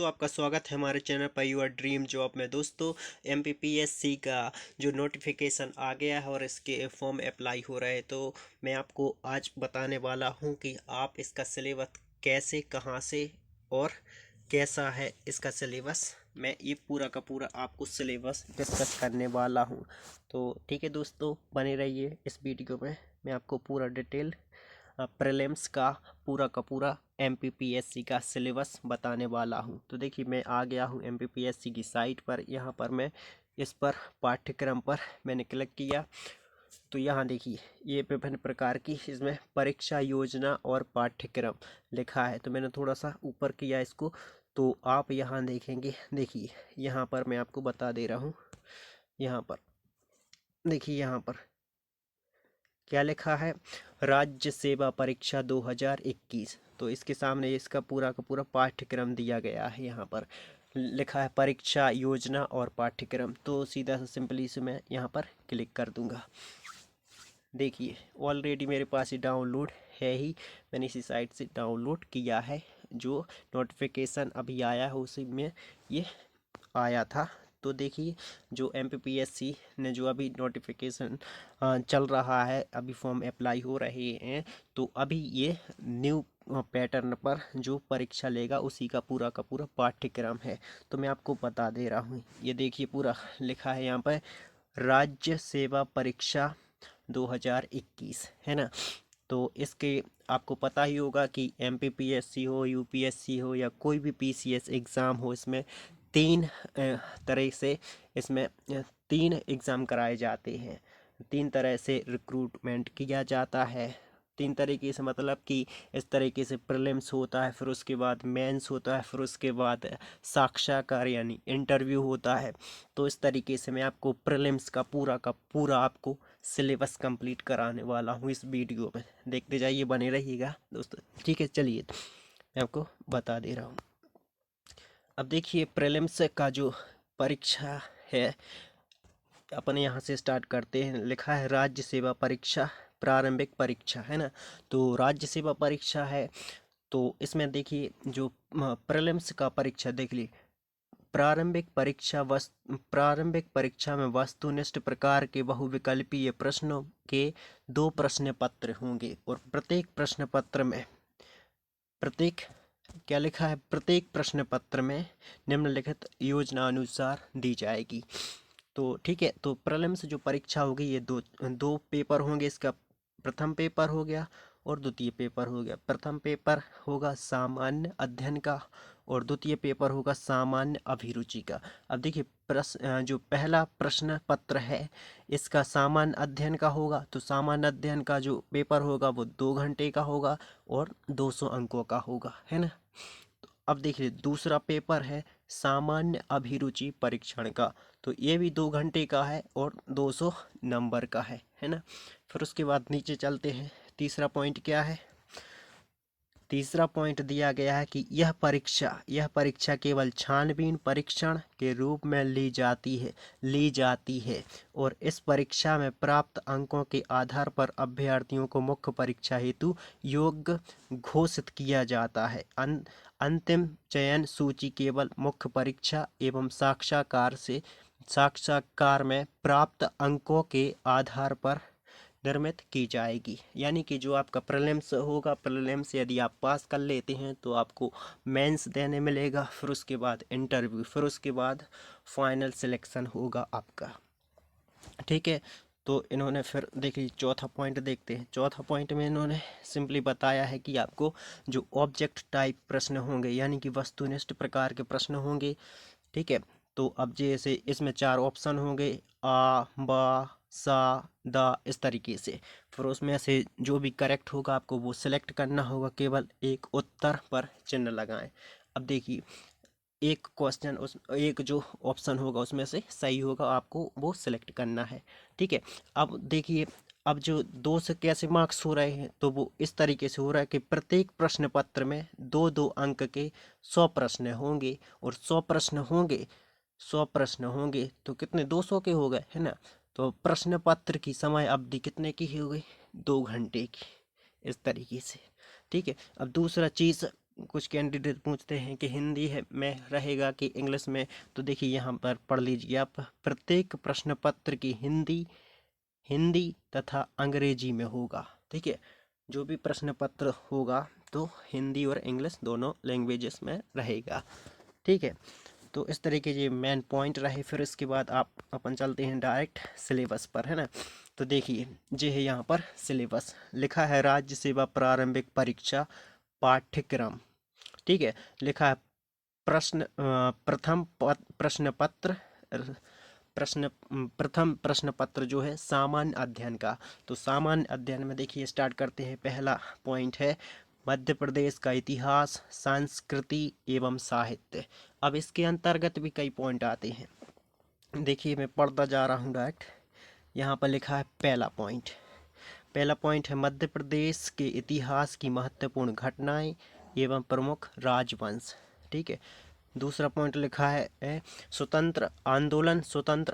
दोस्तों, आपका स्वागत है हमारे channel per your dream job में। दोस्तों, एमपीपीएससी का जो नोटिफिकेशन आ गया है और इसके फॉर्म अप्लाई हो रहे हैं, तो मैं आपको आज बताने वाला हूं कि आप इसका सिलेबस कैसे, कहां से और कैसा है इसका सिलेबस। मैं ये पूरा का पूरा आपको सिलेबस डिस्कस करने वाला हूं। तो ठीक है दोस्तों, बने रहिए इस वीडियो में। मैं आपको पूरा डिटेल प्रीलिम्स का पूरा एमपीपीएससी का सिलेबस बताने वाला हूं। तो देखिए, मैं आ गया हूं एमपीपीएससी की साइट पर। यहां पर मैं इस पर पाठ्यक्रम पर मैंने क्लिक किया, तो यहाँ देखिए ये विभिन्न प्रकार की इसमें परीक्षा योजना और पाठ्यक्रम लिखा है। तो मैंने थोड़ा सा ऊपर किया इसको, तो आप यहाँ देखेंगे। देखिए यहाँ पर मैं आपको बता दे रहा हूँ। यहाँ पर देखिए, यहाँ पर क्या लिखा है, राज्य सेवा परीक्षा 2021। तो इसके सामने इसका पूरा का पूरा पाठ्यक्रम दिया गया है। यहाँ पर लिखा है परीक्षा योजना और पाठ्यक्रम। तो सीधा सा सिंपली से मैं यहाँ पर क्लिक कर दूंगा। देखिए ऑलरेडी मेरे पास ये डाउनलोड है ही, मैंने इसी साइट से डाउनलोड किया है। जो नोटिफिकेशन अभी आया है उसी में ये आया था। तो देखिए, जो एमपीपीएससी ने जो अभी नोटिफिकेशन चल रहा है, अभी फॉर्म अप्लाई हो रहे हैं, तो अभी ये न्यू पैटर्न पर जो परीक्षा लेगा उसी का पूरा पाठ्यक्रम है। तो मैं आपको बता दे रहा हूँ। ये देखिए पूरा लिखा है यहाँ पर राज्य सेवा परीक्षा 2021, है ना। तो इसके आपको पता ही होगा कि एमपीपीएससी हो, यूपीएससी हो या कोई भी पीसीएस एग्ज़ाम हो, इसमें तीन तरह से इसमें तीन एग्ज़ाम कराए जाते हैं। तीन तरह से रिक्रूटमेंट किया जाता है। तीन तरीके से मतलब कि इस तरीके से प्रीलिम्स होता है, फिर उसके बाद मेंस होता है, फिर उसके बाद साक्षात्कार यानी इंटरव्यू होता है। तो इस तरीके से मैं आपको प्रीलिम्स का पूरा आपको सिलेबस कंप्लीट कराने वाला हूँ इस वीडियो में। देखते जाइए, बने रहिएगा दोस्तों। ठीक है, चलिए मैं आपको बता दे रहा हूँ। अब देखिए, प्रीलिम्स का जो परीक्षा है, अपन यहाँ से स्टार्ट करते हैं। लिखा है राज्य सेवा परीक्षा प्रारंभिक परीक्षा, है ना। तो राज्य सेवा परीक्षा है, तो इसमें देखिए जो प्रीलिम्स का परीक्षा देख ली। प्रारंभिक परीक्षा में वस्तुनिष्ठ प्रकार के बहुविकल्पीय प्रश्नों के 2 प्रश्न पत्र होंगे और प्रत्येक क्या लिखा है, प्रत्येक प्रश्न पत्र में निम्नलिखित योजना अनुसार दी जाएगी। तो ठीक है, तो प्रीलिम्स जो परीक्षा होगी ये दो पेपर होंगे। इसका प्रथम पेपर हो गया और द्वितीय पेपर हो गया। प्रथम पेपर होगा सामान्य अध्ययन का और द्वितीय पेपर होगा सामान्य अभिरुचि का। अब देखिए, जो पहला प्रश्न पत्र है इसका सामान्य अध्ययन का होगा। तो सामान्य अध्ययन का जो पेपर होगा वो 2 घंटे का होगा और 200 अंकों का होगा, है ना। अब देखिए, दूसरा पेपर है सामान्य अभिरुचि परीक्षण का। तो ये भी 2 घंटे का है और 200 नंबर का है ना। फिर उसके बाद नीचे चलते हैं। तीसरा पॉइंट क्या है, तीसरा पॉइंट दिया गया है कि यह परीक्षा केवल छानबीन परीक्षण के रूप में ली जाती है और इस परीक्षा में प्राप्त अंकों के आधार पर अभ्यर्थियों को मुख्य परीक्षा हेतु योग्य घोषित किया जाता है। अंतिम चयन सूची केवल मुख्य परीक्षा एवं साक्षात्कार में प्राप्त अंकों के आधार पर निर्मित की जाएगी। यानी कि जो आपका प्रीलिम्स होगा, प्रीलिम्स यदि आप पास कर लेते हैं तो आपको मेंस देने मिलेगा, फिर उसके बाद इंटरव्यू, फिर उसके बाद फाइनल सिलेक्शन होगा आपका। ठीक है, तो इन्होंने फिर देखिए चौथा पॉइंट देखते हैं। चौथा पॉइंट में इन्होंने सिंपली बताया है कि आपको जो ऑब्जेक्ट टाइप प्रश्न होंगे यानी कि वस्तुनिष्ठ प्रकार के प्रश्न होंगे। ठीक है, तो अब जैसे इसमें 4 ऑप्शन होंगे, आ, बा, सा, दा, इस तरीके से। फिर उसमें से जो भी करेक्ट होगा आपको वो सिलेक्ट करना होगा। केवल एक उत्तर पर चिन्ह लगाएं। अब देखिए, एक क्वेश्चन उस एक जो ऑप्शन होगा उसमें से सही होगा, आपको वो सिलेक्ट करना है। ठीक है, अब देखिए, अब जो 2 से कैसे मार्क्स हो रहे हैं, तो वो इस तरीके से हो रहा है कि प्रत्येक प्रश्न पत्र में 2-2 अंक के 100 प्रश्न होंगे और 100 प्रश्न होंगे तो कितने, 200 के हो गए, है ना। तो प्रश्न पत्र की समय अवधि कितने की हो गई, 2 घंटे की, इस तरीके से। ठीक है, अब दूसरा चीज़ कुछ कैंडिडेट पूछते हैं कि हिंदी है में रहेगा कि इंग्लिश में, तो देखिए यहाँ पर पढ़ लीजिए आप। प्रत्येक प्रश्न पत्र की हिंदी हिंदी तथा अंग्रेजी में होगा। ठीक है, जो भी प्रश्न पत्र होगा तो हिंदी और इंग्लिश दोनों लैंग्वेजेस में रहेगा। ठीक है, तो इस तरीके के मेन पॉइंट रहे। फिर इसके बाद आप अपन चलते हैं डायरेक्ट सिलेबस पर, है ना। तो देखिए जे है यहाँ पर सिलेबस लिखा है, राज्य सेवा प्रारंभिक परीक्षा पाठ्यक्रम। ठीक है, लिखा है प्रथम प्रश्न पत्र जो है सामान्य अध्ययन का। तो सामान्य अध्ययन में देखिए स्टार्ट करते हैं। पहला पॉइंट है मध्य प्रदेश का इतिहास, संस्कृति एवं साहित्य। अब इसके अंतर्गत भी कई पॉइंट आते हैं। देखिए मैं पढ़ता जा रहा हूँ डायरेक्ट। यहाँ पर लिखा है पहला पॉइंट है मध्य प्रदेश के इतिहास की महत्वपूर्ण घटनाएं एवं प्रमुख राजवंश। ठीक है, दूसरा पॉइंट लिखा है स्वतंत्र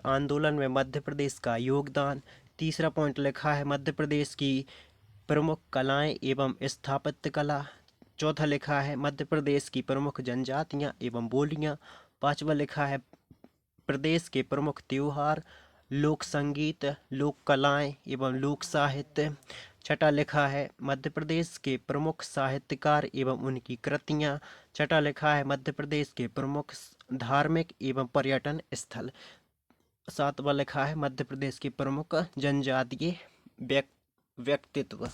आंदोलन में मध्य प्रदेश का योगदान। तीसरा पॉइंट लिखा है मध्य प्रदेश की प्रमुख कलाएं एवं स्थापत्य कला। चौथा लिखा है मध्य प्रदेश की प्रमुख जनजातियां एवं बोलियां। पांचवा लिखा है प्रदेश के प्रमुख त्योहार, लोक संगीत, लोक कलाएं एवं लोक साहित्य। छठा लिखा है मध्य प्रदेश के प्रमुख साहित्यकार एवं उनकी कृतियां। छठा लिखा है मध्य प्रदेश के प्रमुख धार्मिक एवं पर्यटन स्थल। सातवां लिखा है मध्य प्रदेश के प्रमुख जनजातीय व्यक्तित्व,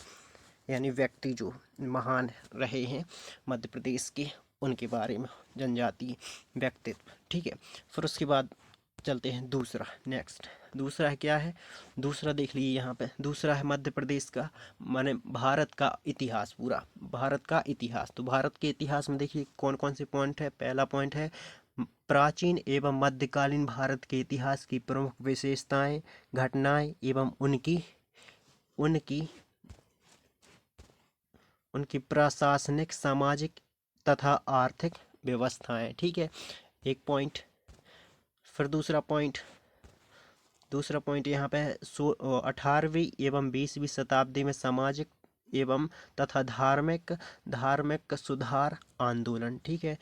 यानी व्यक्ति जो महान रहे हैं मध्य प्रदेश के, उनके बारे में जनजातीय व्यक्तित्व। ठीक है, फिर उसके बाद चलते हैं दूसरा है क्या है, दूसरा देख लीजिए यहाँ पे। दूसरा है मध्य प्रदेश का माने भारत का इतिहास, पूरा भारत का इतिहास। तो भारत के इतिहास में देखिए कौन कौन से पॉइंट है। पहला पॉइंट है प्राचीन एवं मध्यकालीन भारत के इतिहास की प्रमुख विशेषताएं, घटनाएं एवं उनकी प्रशासनिक, सामाजिक तथा आर्थिक व्यवस्थाएं। ठीक है, एक पॉइंट। फिर दूसरा पॉइंट यहाँ पे 18वीं एवं 20वीं शताब्दी में सामाजिक एवं तथा धार्मिक सुधार आंदोलन। ठीक है,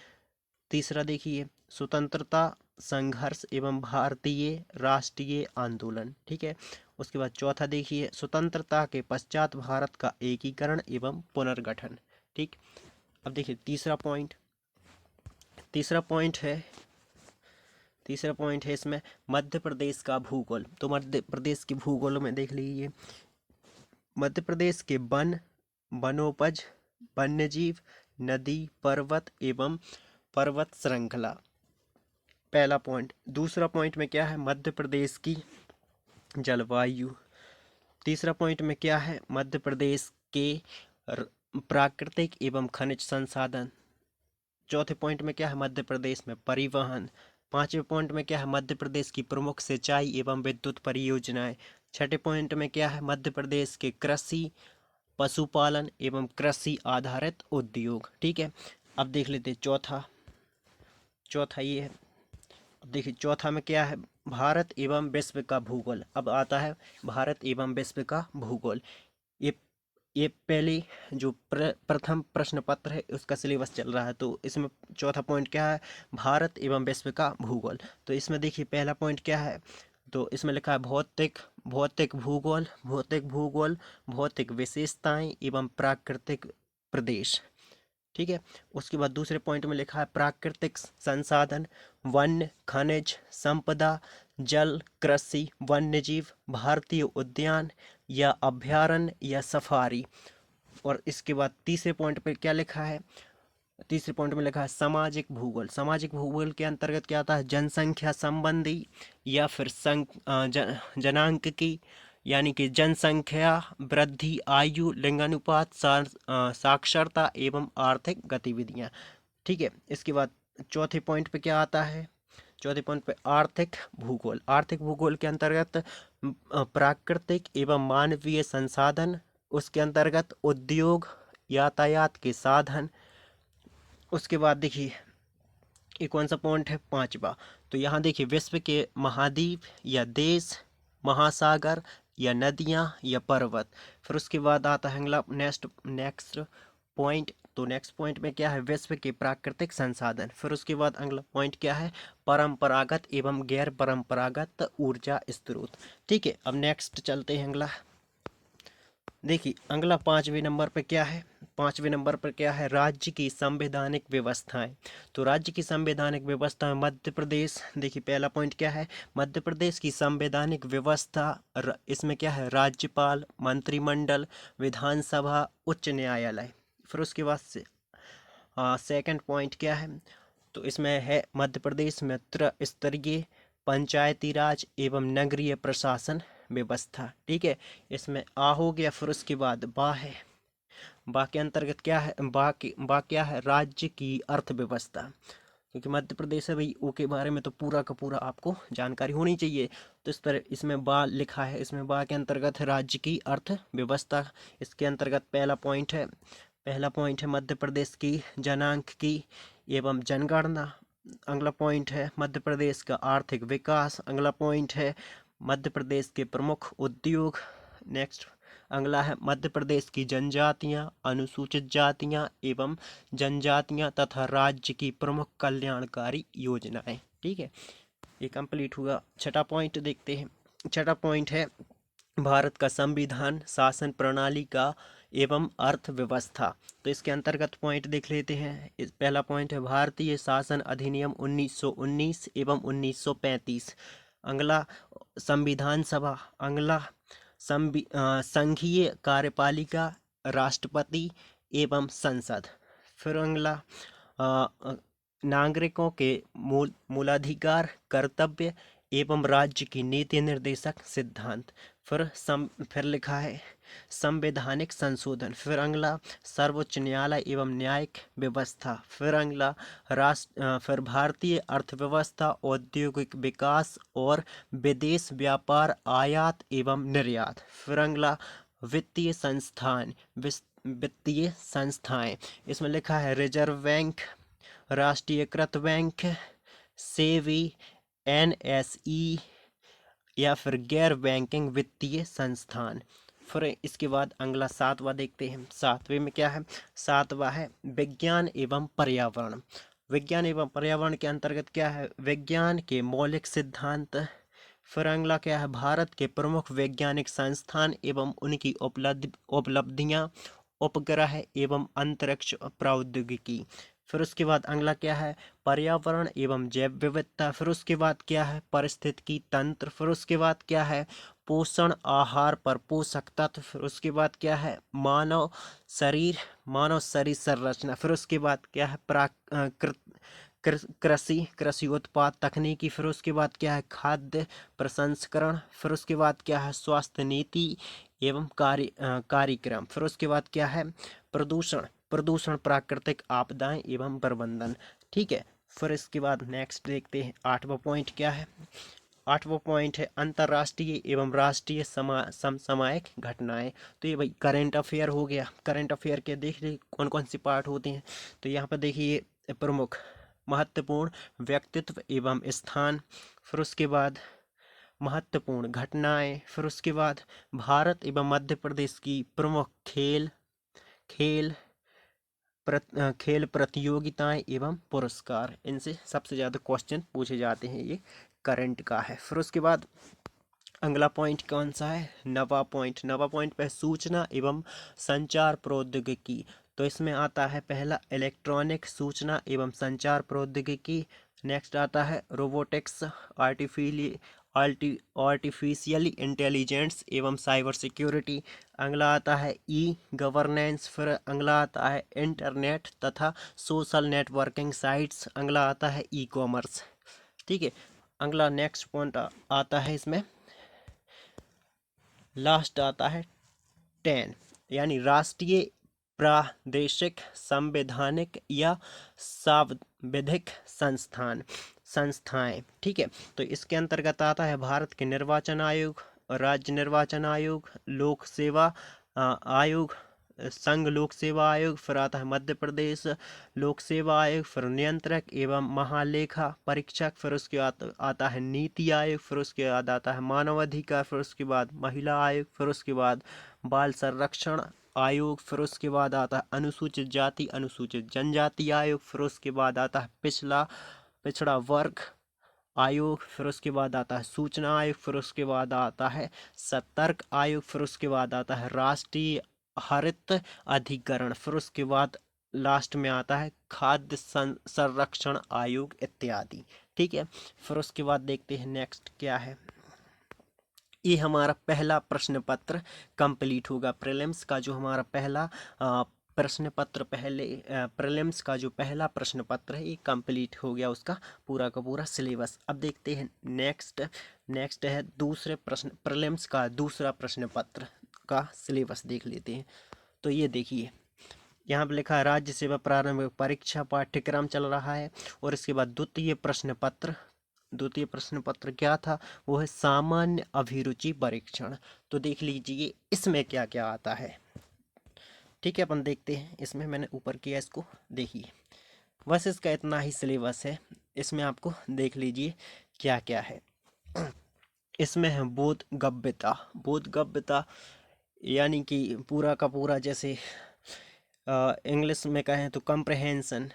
तीसरा देखिए स्वतंत्रता संघर्ष एवं भारतीय राष्ट्रीय आंदोलन। ठीक है, उसके बाद चौथा देखिए स्वतंत्रता के पश्चात भारत का एकीकरण एवं पुनर्गठन। ठीक, अब देखिए तीसरा पॉइंट है इसमें मध्य प्रदेश का भूगोल। तो मध्य प्रदेश के भूगोल में देख लीजिए मध्य प्रदेश के वनोपज, वन्यजीव, नदी, पर्वत एवं पर्वत श्रृंखला, पहला पॉइंट। दूसरा पॉइंट में क्या है मध्य प्रदेश की जलवायु। तीसरा पॉइंट में क्या है मध्य प्रदेश के प्राकृतिक एवं खनिज संसाधन। चौथे पॉइंट में क्या है मध्य प्रदेश में परिवहन। पांचवें पॉइंट में क्या है मध्य प्रदेश की प्रमुख सिंचाई एवं विद्युत परियोजनाएं। छठे पॉइंट में क्या है मध्य प्रदेश के कृषि, पशुपालन एवं कृषि आधारित उद्योग। ठीक है, अब देख लेते चौथा ये है। अब देखिए चौथा में क्या है भारत एवं विश्व का भूगोल। अब आता है भारत एवं विश्व का भूगोल। ये पहले जो प्रथम प्रश्न पत्र है उसका सिलेबस चल रहा है। तो इसमें चौथा पॉइंट क्या है भारत एवं विश्व का भूगोल। तो इसमें देखिए पहला पॉइंट क्या है, तो इसमें लिखा है भौतिक भूगोल, भौतिक विशेषताएं एवं प्राकृतिक प्रदेश। ठीक है, उसके बाद दूसरे पॉइंट में लिखा है प्राकृतिक संसाधन, वन्य खनिज संपदा, जल, कृषि, वन्यजीव, भारतीय उद्यान या अभयारण्य या सफारी। और इसके बाद तीसरे पॉइंट पे क्या लिखा है, तीसरे पॉइंट में लिखा है सामाजिक भूगोल के अंतर्गत क्या आता है जनसंख्या संबंधी या फिर जनांक यानी कि जनसंख्या वृद्धि, आयु, लिंगानुपात, साक्षरता एवं आर्थिक गतिविधियां। ठीक है, इसके बाद चौथे पॉइंट पे क्या आता है, चौथे पॉइंट पे आर्थिक भूगोल के अंतर्गत प्राकृतिक एवं मानवीय संसाधन, उसके अंतर्गत उद्योग, यातायात के साधन। उसके बाद देखिए ये कौन सा पॉइंट है पांचवा, तो यहाँ देखिए विश्व के महाद्वीप या देश, महासागर या नदियाँ या पर्वत। फिर उसके बाद आता है अगला नेक्स्ट पॉइंट तो नेक्स्ट पॉइंट में क्या है, विश्व के प्राकृतिक संसाधन। फिर उसके बाद अगला पॉइंट क्या है, परंपरागत एवं गैर परंपरागत ऊर्जा स्रोत। ठीक है, अब नेक्स्ट चलते हैं अगला। देखिए अगला पाँचवें नंबर पर क्या है, पाँचवें नंबर पर क्या है, राज्य की संवैधानिक व्यवस्थाएं। तो राज्य की संवैधानिक व्यवस्था में मध्य प्रदेश, देखिए पहला पॉइंट क्या है, मध्य प्रदेश की संवैधानिक व्यवस्था, इसमें क्या है, राज्यपाल, मंत्रिमंडल, विधानसभा, उच्च न्यायालय। फिर उसके बाद से सेकंड पॉइंट क्या है, तो इसमें है मध्य प्रदेश में त्रिस्तरीय पंचायती राज एवं नगरीय प्रशासन व्यवस्था। ठीक है, इसमें आ हो गया। फिर उसके बाद बा है, बा के अंतर्गत क्या है, बा क्या है, राज्य की अर्थव्यवस्था। क्योंकि मध्य प्रदेश है भाई, ओ के बारे में तो पूरा का पूरा आपको जानकारी होनी चाहिए। तो इस पर इसमें बा लिखा है, इसमें बा के अंतर्गत है राज्य की अर्थव्यवस्था। इसके अंतर्गत पहला पॉइंट है मध्य प्रदेश की जनांक एवं जनगणना। अगला पॉइंट है मध्य प्रदेश का आर्थिक विकास। अगला पॉइंट है मध्य प्रदेश के प्रमुख उद्योग। नेक्स्ट अगला है मध्य प्रदेश की जनजातियां, अनुसूचित जातियां एवं जनजातियां तथा राज्य की प्रमुख कल्याणकारी योजनाएं। ठीक है, ये कंप्लीट हुआ। छठा पॉइंट देखते हैं। छठा पॉइंट है भारत का संविधान, शासन प्रणाली का एवं अर्थव्यवस्था। तो इसके अंतर्गत पॉइंट देख लेते हैं। पहला पॉइंट है भारतीय शासन अधिनियम 1919 एवं 1935। अगला संविधान सभा। अगला संघीय कार्यपालिका, राष्ट्रपति एवं संसद। फिर अगला नागरिकों के मूलाधिकार, कर्तव्य एवं राज्य की नीति निर्देशक सिद्धांत। फिर लिखा है संवैधानिक संशोधन। फिर अगला सर्वोच्च न्यायालय एवं न्यायिक व्यवस्था। फिर अगला फिर भारतीय अर्थव्यवस्था, औद्योगिक विकास और विदेश व्यापार, आयात एवं निर्यात। फिर अगला वित्तीय संस्थाएं। इसमें लिखा है रिजर्व बैंक, राष्ट्रीयकृत बैंक, सेबी, एनएसई या फिर गैर बैंकिंग वित्तीय संस्थान। फिर इसके बाद अगला सातवां देखते हैं। सातवें में क्या है, सातवां है विज्ञान एवं पर्यावरण। विज्ञान एवं पर्यावरण के अंतर्गत क्या है, विज्ञान के मौलिक सिद्धांत। फिर अगला क्या है, भारत के प्रमुख वैज्ञानिक संस्थान एवं उनकी उपलब्धियां, उपग्रह एवं अंतरिक्ष प्रौद्योगिकी। फिर उसके बाद अगला क्या है, पर्यावरण एवं जैव विविधता। फिर उसके बाद क्या है, पारिस्थितिकी तंत्र। फिर उसके बाद क्या है, पोषण आहार पर पोषक तत्व। फिर उसके बाद क्या है, मानव शरीर संरचना। फिर उसके बाद क्या है, कृषि उत्पाद तकनीकी। फिर उसके बाद क्या है, खाद्य प्रसंस्करण। फिर उसके बाद क्या है, स्वास्थ्य नीति एवं कार्यक्रम। फिर उसके बाद क्या है, प्रदूषण प्राकृतिक आपदाएं एवं प्रबंधन। ठीक है, फिर इसके बाद नेक्स्ट देखते हैं। आठवां पॉइंट क्या है, आठवां पॉइंट है अंतर्राष्ट्रीय एवं राष्ट्रीय समसामयिक घटनाएं। तो ये भाई करंट अफेयर हो गया। करंट अफेयर के देख लीजिए कौन कौन से पार्ट होते हैं। तो यहाँ पर देखिए प्रमुख महत्वपूर्ण व्यक्तित्व एवं स्थान। फिर उसके बाद महत्वपूर्ण घटनाएं। फिर उसके बाद भारत एवं मध्य प्रदेश की प्रमुख खेल खेल प्रतियोगिताएं एवं पुरस्कार। इनसे सबसे ज़्यादा क्वेश्चन पूछे जाते हैं, ये करंट का है। फिर उसके बाद अगला पॉइंट कौन सा है, नवा पॉइंट पे सूचना एवं संचार प्रौद्योगिकी। तो इसमें आता है पहला इलेक्ट्रॉनिक सूचना एवं संचार प्रौद्योगिकी। नेक्स्ट आता है रोबोटिक्स, आर्टिफिशियल इंटेलिजेंस एवं साइबर सिक्योरिटी। अगला आता है ई गवर्नेंस। फिर अगला आता है इंटरनेट तथा सोशल नेटवर्किंग साइट्स। अगला आता है ई कॉमर्स। ठीक है, अगला नेक्स्ट पॉइंट आता है इसमें, लास्ट आता है 10, यानी राष्ट्रीय, प्रादेशिक, संवैधानिक या सांविधिक संस्थाएं। ठीक है, तो इसके अंतर्गत आता है भारत के निर्वाचन आयोग, राज्य निर्वाचन आयोग, लोक सेवा आयोग, संघ लोक सेवा आयोग। फिर आता है मध्य प्रदेश लोक सेवा आयोग। फिर नियंत्रक एवं महालेखा परीक्षक। फिर उसके बाद आता है नीति आयोग। फिर उसके बाद आता है मानव अधिकार। फिर उसके बाद महिला आयोग। फिर उसके बाद बाल संरक्षण आयोग, फिर उसके बाद आता है अनुसूचित जाति अनुसूचित जनजाति आयोग, फिर उसके बाद आता है पिछड़ा वर्ग आयोग, फिर उसके बाद आता है सूचना आयोग, फिर उसके बाद आता है सतर्क आयोग, फिर उसके बाद आता है राष्ट्रीय हरित अधिकरण, फिर उसके बाद लास्ट में आता है खाद्य संरक्षण आयोग इत्यादि। ठीक है, फिर उसके बाद देखते हैं नेक्स्ट क्या है। ये हमारा पहला प्रश्न पत्र कंप्लीट होगा। प्रीलिम्स का जो हमारा पहला प्रश्न पत्र प्रीलिम्स का जो पहला प्रश्न पत्र है ये कंप्लीट हो गया, उसका पूरा का पूरा सिलेबस। अब देखते हैं नेक्स्ट है दूसरे प्रश्न प्रीलिम्स का दूसरा प्रश्न पत्र का सिलेबस देख लेते हैं। तो ये देखिए यहाँ पे लिखा है राज्य सेवा प्रारंभिक परीक्षा पाठ्यक्रम चल रहा है, और इसके बाद द्वितीय प्रश्न पत्र क्या था, वो है सामान्य अभिरुचि परीक्षण। तो देख लीजिए इसमें क्या क्या आता है। ठीक है, अपन देखते हैं। इसमें मैंने ऊपर किया, इसको देखिए। बस इसका इतना ही सिलेबस है। इसमें आपको देख लीजिए क्या क्या है। इसमें है बोधगम्यता यानी कि पूरा का पूरा, जैसे इंग्लिश में कहें तो कंप्रहेंशन,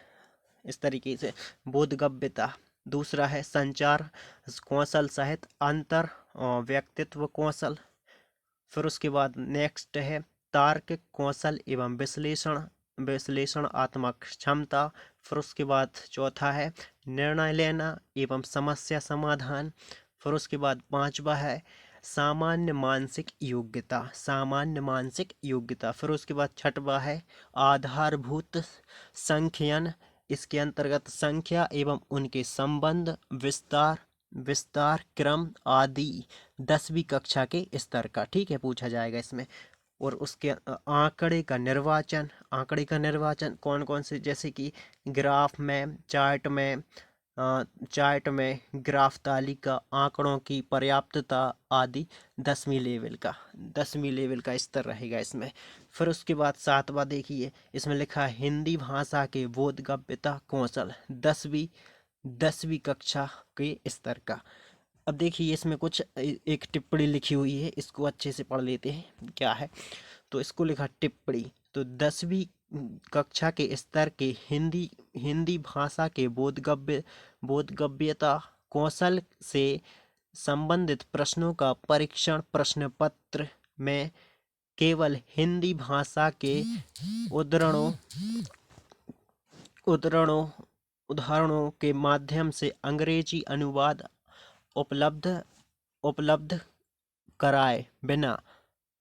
इस तरीके से बोधगम्यता। दूसरा है संचार कौशल सहित अंतर व्यक्तित्व कौशल। फिर उसके बाद नेक्स्ट है तार्किक कौशल एवं विश्लेषणात्मक क्षमता। फिर उसके बाद चौथा है निर्णय लेना एवं समस्या समाधान। फिर उसके बाद पांचवा है सामान्य मानसिक योग्यता। फिर उसके बाद छठवा है आधारभूत संख्यन। इसके अंतर्गत संख्या एवं उनके संबंध, विस्तार क्रम आदि 10वीं कक्षा के स्तर का, ठीक है, पूछा जाएगा इसमें। और उसके आंकड़े का निर्वाचन कौन कौन से, जैसे कि ग्राफ में, चार्ट में ग्राफ तालिका, आंकड़ों की पर्याप्तता आदि 10वीं लेवल का स्तर रहेगा इसमें। फिर उसके बाद सातवां देखिए, इसमें लिखा है हिंदी भाषा के बोधगम्यता कौशल 10वीं कक्षा के स्तर का। अब देखिए इसमें कुछ एक टिप्पणी लिखी हुई है, इसको अच्छे से पढ़ लेते हैं क्या है। तो इसको लिखा टिप्पणी, तो 10वीं कक्षा के स्तर के हिंदी भाषा के बोधगम्यता कौशल से संबंधित प्रश्नों का परीक्षण प्रश्न पत्र में केवल हिंदी भाषा के उदाहरणों के माध्यम से अंग्रेजी अनुवाद उपलब्ध कराए बिना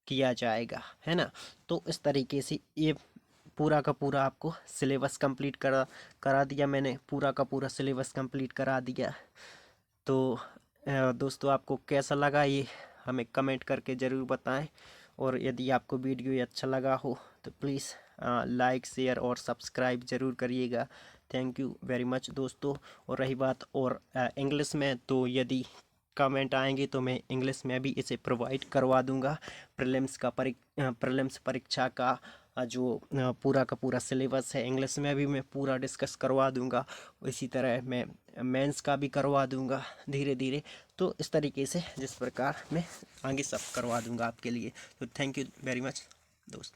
किया जाएगा, है ना। तो इस तरीके से ये पूरा का पूरा आपको सिलेबस कंप्लीट करा दिया मैंने, पूरा का पूरा सिलेबस कंप्लीट करा दिया। तो दोस्तों आपको कैसा लगा ये हमें कमेंट करके ज़रूर बताएं, और यदि आपको वीडियो ये अच्छा लगा हो तो प्लीज़ लाइक शेयर और सब्सक्राइब ज़रूर करिएगा। थैंक यू वेरी मच दोस्तों। और रही बात और इंग्लिश में, तो यदि कमेंट आएंगे तो मैं इंग्लिश में भी इसे प्रोवाइड करवा दूंगा। प्रीलिम्स परीक्षा का जो पूरा का पूरा सिलेबस है इंग्लिश में भी मैं पूरा डिस्कस करवा दूंगा। इसी तरह मैं मेंस का भी करवा दूंगा धीरे धीरे। तो इस तरीके से जिस प्रकार मैं आगे सब करवा दूंगा आपके लिए। तो थैंक यू वेरी मच दोस्त।